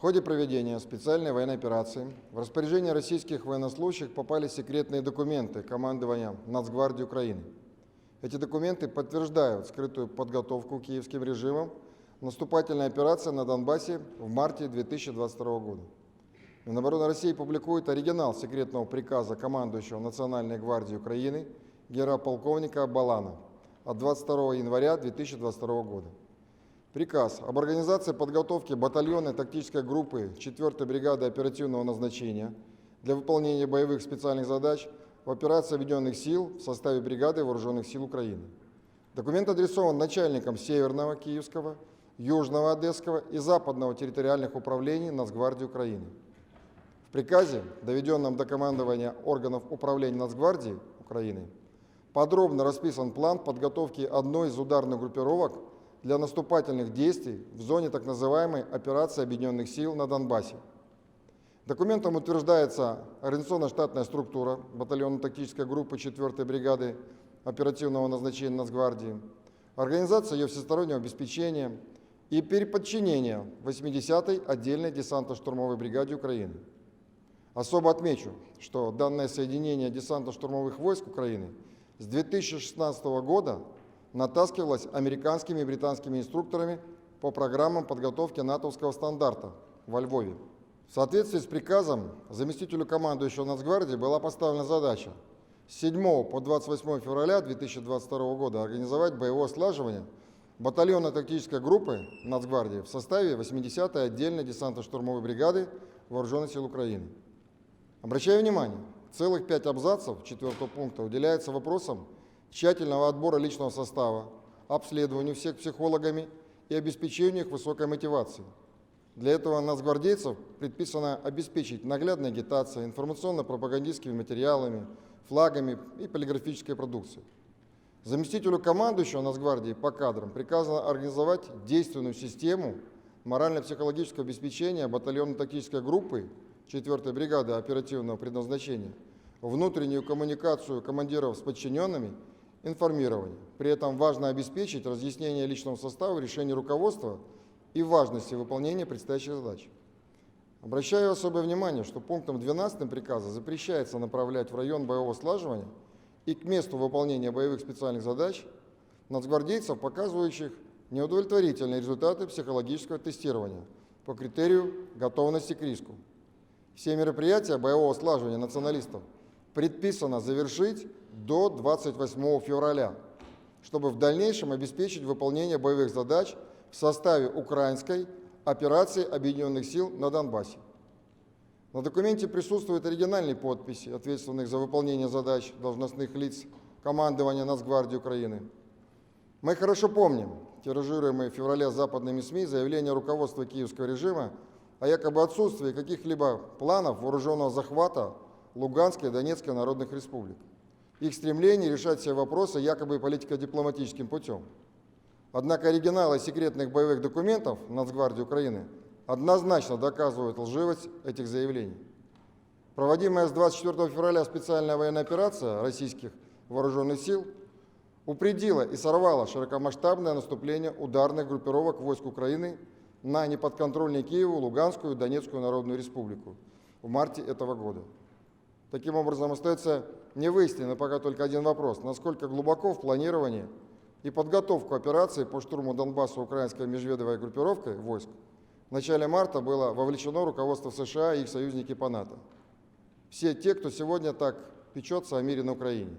ходе проведения специальной военной операции в распоряжение российских военнослужащих попали секретные документы командования Нацгвардии Украины. Эти документы подтверждают скрытую подготовку киевским режимом наступательной операции на Донбассе в марте 2022 года. Минобороны России публикует оригинал секретного приказа командующего Национальной гвардии Украины генерал-полковника Балана от 22 января 2022 года. Приказ об организации подготовки батальонной тактической группы 4-й бригады оперативного назначения для выполнения боевых специальных задач в операции Объединенных сил в составе бригады Вооруженных сил Украины. Документ адресован начальникам Северного Киевского, Южного Одесского и Западного территориальных управлений Нацгвардии Украины. В приказе, доведенном до командования органов управления Нацгвардии Украины, подробно расписан план подготовки одной из ударных группировок для наступательных действий в зоне так называемой операции Объединенных сил на Донбассе. Документом утверждается организационно-штатная структура батальонно-тактической группы 4-й бригады оперативного назначения Нацгвардии, организация ее всестороннего обеспечения и переподчинения 80-й отдельной десантно-штурмовой бригаде Украины. Особо отмечу, что данное соединение десантно-штурмовых войск Украины с 2016 года натаскивалась американскими и британскими инструкторами по программам подготовки натовского стандарта во Львове. В соответствии с приказом заместителю командующего Нацгвардии была поставлена задача с 7 по 28 февраля 2022 года организовать боевое слаживание батальонно-тактической группы Нацгвардии в составе 80-й отдельной десантно-штурмовой бригады Вооруженных сил Украины. Обращаю внимание, целых 5 абзацев 4-го пункта уделяется вопросам тщательного отбора личного состава, обследованию всех психологами и обеспечению их высокой мотивации. Для этого нацгвардейцев предписано обеспечить наглядной агитацией, информационно-пропагандистскими материалами, флагами и полиграфической продукцией. Заместителю командующего Нацгвардии по кадрам приказано организовать действенную систему морально-психологического обеспечения батальонно-тактической группы 4-й бригады оперативного предназначения, внутреннюю коммуникацию командиров с подчиненными, информирование. При этом важно обеспечить разъяснение личного состава, решение руководства и важности выполнения предстоящих задач. Обращаю особое внимание, что пунктом 12 приказа запрещается направлять в район боевого слаживания и к месту выполнения боевых специальных задач нацгвардейцев, показывающих неудовлетворительные результаты психологического тестирования по критерию готовности к риску. Все мероприятия боевого слаживания националистов предписано завершить до 28 февраля, чтобы в дальнейшем обеспечить выполнение боевых задач в составе украинской операции Объединенных сил на Донбассе. На документе присутствуют оригинальные подписи ответственных за выполнение задач должностных лиц командования Нацгвардии Украины. Мы хорошо помним тиражируемые в феврале западными СМИ заявления руководства киевского режима о якобы отсутствии каких-либо планов вооруженного захвата Луганской и Донецкой народных республик, их стремление решать все вопросы якобы политико-дипломатическим путем. Однако оригиналы секретных боевых документов Нацгвардии Украины однозначно доказывают лживость этих заявлений. Проводимая с 24 февраля специальная военная операция российских вооруженных сил упредила и сорвала широкомасштабное наступление ударных группировок войск Украины на неподконтрольную Киеву Луганскую и Донецкую Народную Республику в марте этого года. Таким образом, остается невыясненным пока только один вопрос: насколько глубоко в планировании и подготовку операции по штурму Донбасса украинской межведомой группировкой войск в начале марта было вовлечено руководство США и их союзники по НАТО. Все те, кто сегодня так печется о мире на Украине.